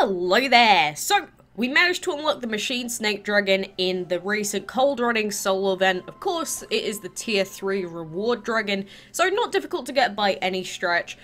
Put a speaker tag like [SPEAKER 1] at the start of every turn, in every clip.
[SPEAKER 1] Hello there! So, we managed to unlock the Machine Snake Dragon in the recent Cold Running solo event. Of course, it is the tier 3 reward dragon, so not difficult to get by any stretch.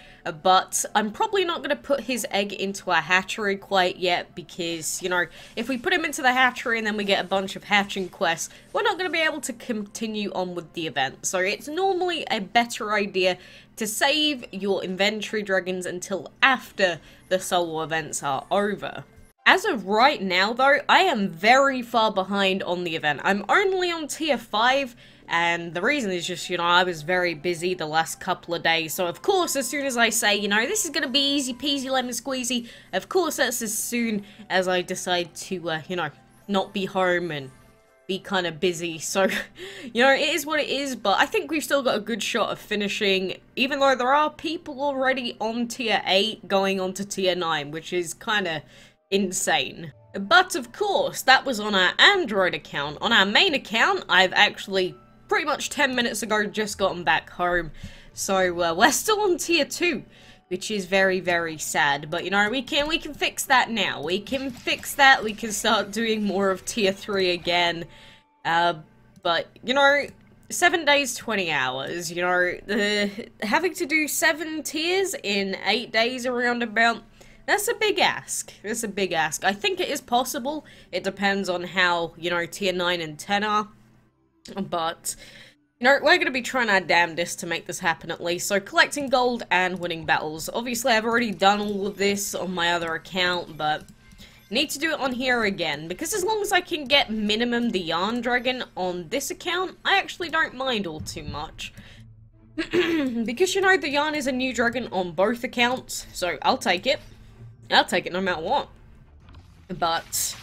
[SPEAKER 1] But I'm probably not going to put his egg into a hatchery quite yet because, you know, if we put him into the hatchery and then we get a bunch of hatching quests, we're not going to be able to continue on with the event. So it's normally a better idea to save your inventory dragons until after the solo events are over. As of right now though, I am very far behind on the event. I'm only on tier 5, and the reason is just, you know, I was very busy the last couple of days. So of course, as soon as I say, you know, this is gonna be easy peasy lemon squeezy, of course that's as soon as I decide to, you know, not be home and be kind of busy. So, you know, it is what it is, but I think we've still got a good shot of finishing, even though there are people already on tier 8 going on to tier 9, which is kind of insane. But of course, that was on our Android account. On our main account, I've actually pretty much 10 minutes ago just gotten back home. So we're still on tier 2, which is very, very sad. But you know, we can fix that now. We can fix that. We can start doing more of tier 3 again. But you know, 7 days, 20 hours. You know, having to do 7 tiers in 8 days around about. That's a big ask. That's a big ask. I think it is possible. It depends on how, you know, tier 9 and 10 are. But, you know, we're going to be trying our damnedest to make this happen at least. So, collecting gold and winning battles. Obviously, I've already done all of this on my other account, but need to do it on here again. Because as long as I can get minimum the Yarn Dragon on this account, I actually don't mind all too much. Because, you know, the Yarn is a new dragon on both accounts, so I'll take it. I'll take it no matter what. But,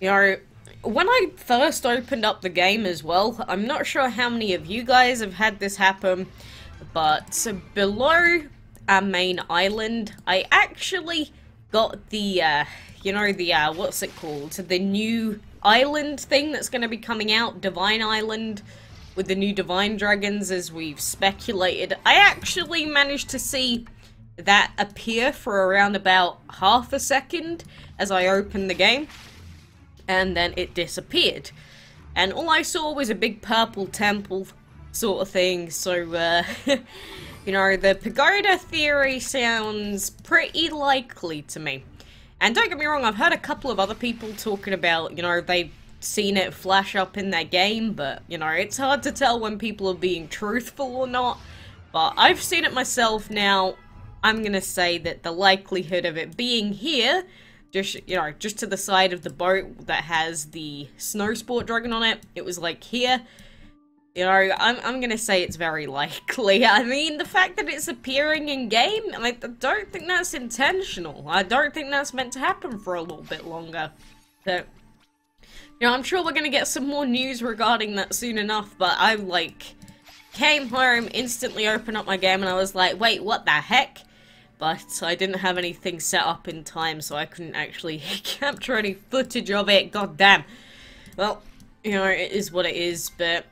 [SPEAKER 1] you know, when I first opened up the game as well, I'm not sure how many of you guys have had this happen, but below our main island, I actually got the, you know, the, what's it called? The new island thing that's going to be coming out, Divine Island, with the new Divine Dragons, as we've speculated. I actually managed to see that appear for around about half a second as I opened the game, and then it disappeared, and all I saw was a big purple temple sort of thing. So you know, the pagoda theory sounds pretty likely to me. And don't get me wrong, I've heard a couple of other people talking about, you know, they've seen it flash up in their game, but you know, it's hard to tell when people are being truthful or not. But I've seen it myself now. I'm gonna say that the likelihood of it being here, just, you know, just to the side of the boat that has the snow sport dragon on it, it was like here. You know, I'm gonna say it's very likely. I mean, the fact that it's appearing in game, I don't think that's intentional. I don't think that's meant to happen for a little bit longer. So, you know, I'm sure we're gonna get some more news regarding that soon enough, but I, like, came home, instantly opened up my game, and I was like, wait, what the heck? But I didn't have anything set up in time, so I couldn't actually capture any footage of it. God damn. Well, you know, it is what it is, but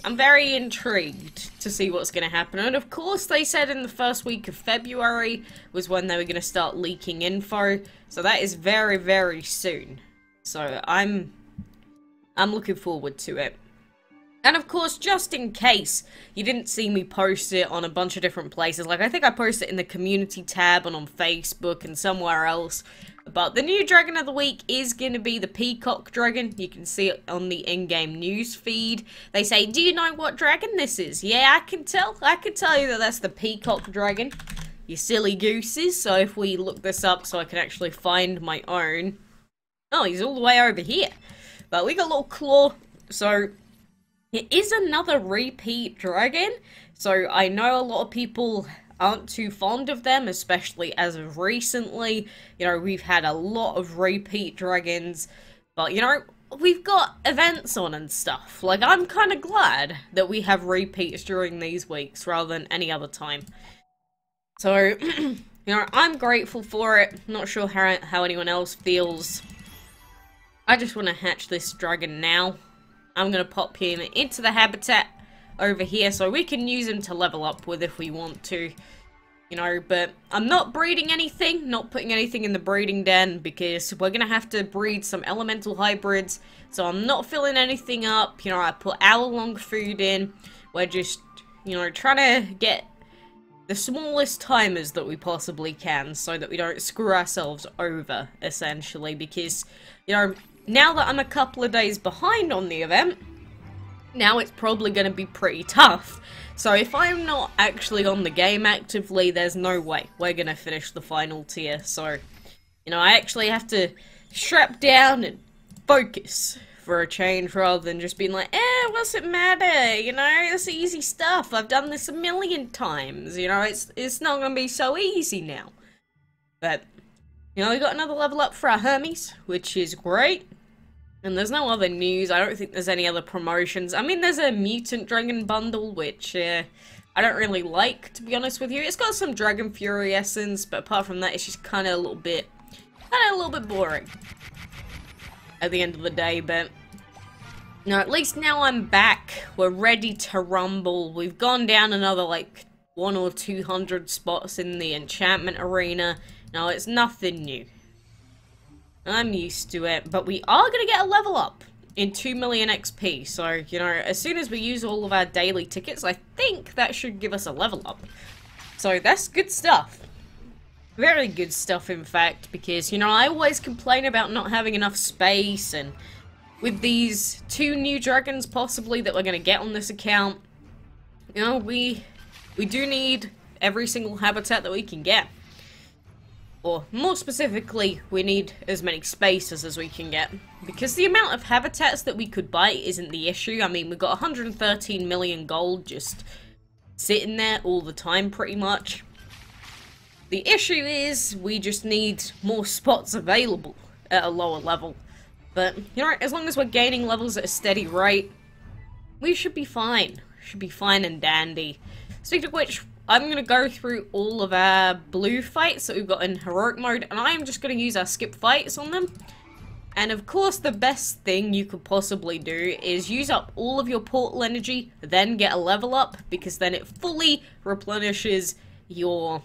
[SPEAKER 1] I'm very intrigued to see what's going to happen. And of course, they said in the first week of February was when they were going to start leaking info. So that is very, very soon. So I'm looking forward to it. And of course, just in case you didn't see me post it on a bunch of different places, like I think I posted it in the community tab and on Facebook and somewhere else, but the new Dragon of the Week is going to be the Peacock Dragon. You can see it on the in-game news feed. They say, do you know what dragon this is? Yeah, I can tell. I can tell you that that's the Peacock Dragon. You silly gooses. So if we look this up so I can actually find my own. Oh, he's all the way over here. But we got a little claw, so it is another repeat dragon, so I know a lot of people aren't too fond of them, especially as of recently. You know, we've had a lot of repeat dragons, but you know, we've got events on and stuff. Like, I'm kind of glad that we have repeats during these weeks rather than any other time. So, you know, I'm grateful for it. Not sure how anyone else feels. I just want to hatch this dragon now. I'm going to pop him into the habitat over here so we can use him to level up with if we want to. you know, but I'm not breeding anything, not putting anything in the breeding den, because we're gonna have to breed some elemental hybrids, so I'm not filling anything up. You know, I put hour-long food in. We're just, you know, trying to get the smallest timers that we possibly can, so that we don't screw ourselves over, essentially, because, you know, now that I'm a couple of days behind on the event, now it's probably going to be pretty tough. So if I'm not actually on the game actively, there's no way we're going to finish the final tier. So, you know, I actually have to strap down and focus for a change, rather than just being like, what's it matter? You know, it's easy stuff. I've done this a million times. You know, it's not going to be so easy now. But, you know, we got another level up for our Hermes, which is great. And there's no other news. I don't think there's any other promotions. I mean, there's a Mutant Dragon bundle, which I don't really like, to be honest with you. It's got some Dragon Fury essence, but apart from that, it's just kind of a little bit boring at the end of the day. But no, at least now I'm back. We're ready to rumble. We've gone down another like 100 or 200 spots in the enchantment arena. No, it's nothing new. I'm used to it, but we are going to get a level up in 2 million XP, so, you know, as soon as we use all of our daily tickets, I think that should give us a level up. So, that's good stuff. Very good stuff, in fact, because, you know, I always complain about not having enough space, and with these 2 new dragons, possibly, that we're going to get on this account, you know, we do need every single habitat that we can get. Or, more specifically, we need as many spaces as we can get. Because the amount of habitats that we could buy isn't the issue. I mean, we've got 113 million gold just sitting there all the time, pretty much. The issue is, we just need more spots available at a lower level. But, you know, as long as we're gaining levels at a steady rate, we should be fine. Should be fine and dandy. Speaking of which, I'm going to go through all of our blue fights that we've got in heroic mode, and I'm just going to use our skip fights on them. And of course, the best thing you could possibly do is use up all of your portal energy, then get a level up, because then it fully replenishes your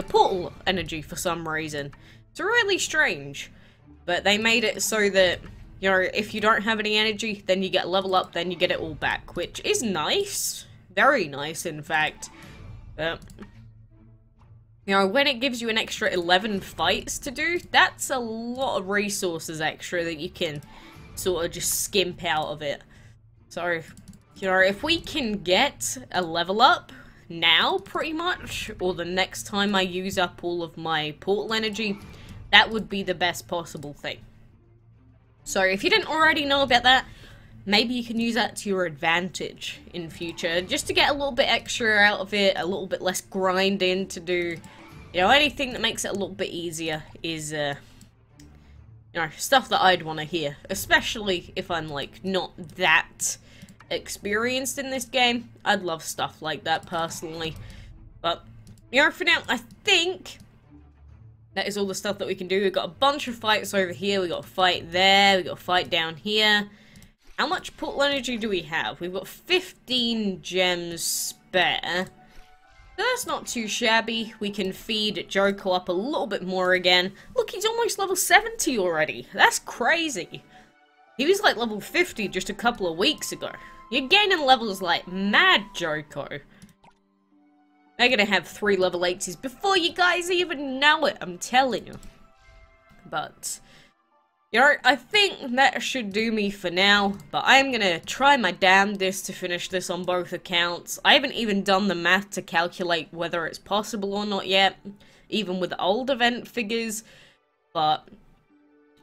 [SPEAKER 1] portal energy for some reason. It's really strange, but they made it so that, you know, if you don't have any energy, then you get a level up, then you get it all back, which is nice. Very nice, in fact. But, you know, when it gives you an extra 11 fights to do, that's a lot of resources extra that you can sort of just skimp out of it. So, you know, if we can get a level up now, pretty much, or the next time I use up all of my portal energy, that would be the best possible thing. So, if you didn't already know about that, maybe you can use that to your advantage in future, just to get a little bit extra out of it, a little bit less grinding to do. You know, anything that makes it a little bit easier is, you know, stuff that I'd want to hear. Especially if I'm, like, not that experienced in this game. I'd love stuff like that, personally. But, you know, for now, I think that is all the stuff that we can do. We've got a bunch of fights over here. We've got a fight there. We've got a fight down here. How much portal energy do we have? We've got 15 gems spare. That's not too shabby. We can feed Joko up a little bit more again. Look, he's almost level 70 already. That's crazy. He was like level 50 just a couple of weeks ago. You're gaining levels like mad, Joko. They're gonna have 3 level 80s before you guys even know it, I'm telling you. But, you know, I think that should do me for now, but I'm gonna try my damnedest to finish this on both accounts. I haven't even done the math to calculate whether it's possible or not yet, even with old event figures, but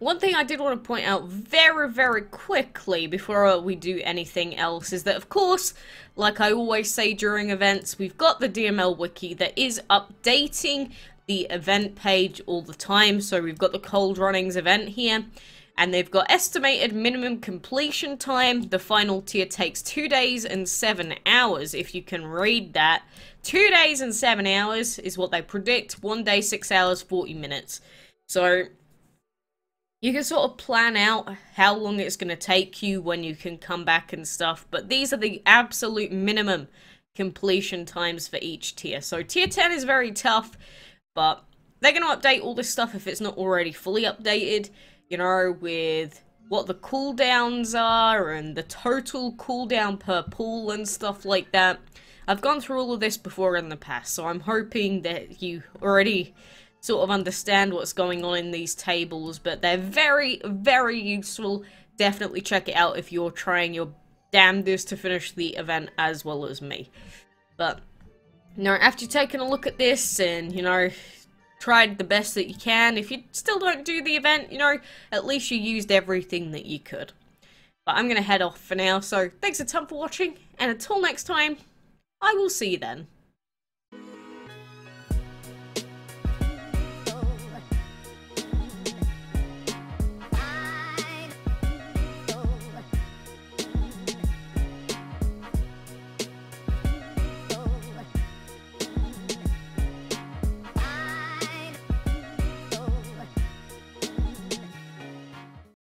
[SPEAKER 1] one thing I did want to point out very, very quickly before we do anything else is that, of course, like I always say during events, we've got the DML wiki that is updating the event page all the time. So we've got the Cold Runnings event here, and they've got estimated minimum completion time. The final tier takes 2 days and 7 hours, if you can read that. 2 days and 7 hours is what they predict. 1 day, 6 hours, 40 minutes. So you can sort of plan out how long it's going to take you when you can come back and stuff, but these are the absolute minimum completion times for each tier. So tier 10 is very tough, but they're going to update all this stuff if it's not already fully updated, you know, with what the cooldowns are and the total cooldown per pool and stuff like that. I've gone through all of this before in the past, so I'm hoping that you already sort of understand what's going on in these tables, but they're very, very useful. Definitely check it out if you're trying your damnedest to finish the event as well as me. But, you know, after taking a look at this and, you know, tried the best that you can, if you still don't do the event, you know, at least you used everything that you could. But I'm going to head off for now, so thanks a ton for watching, and until next time, I will see you then.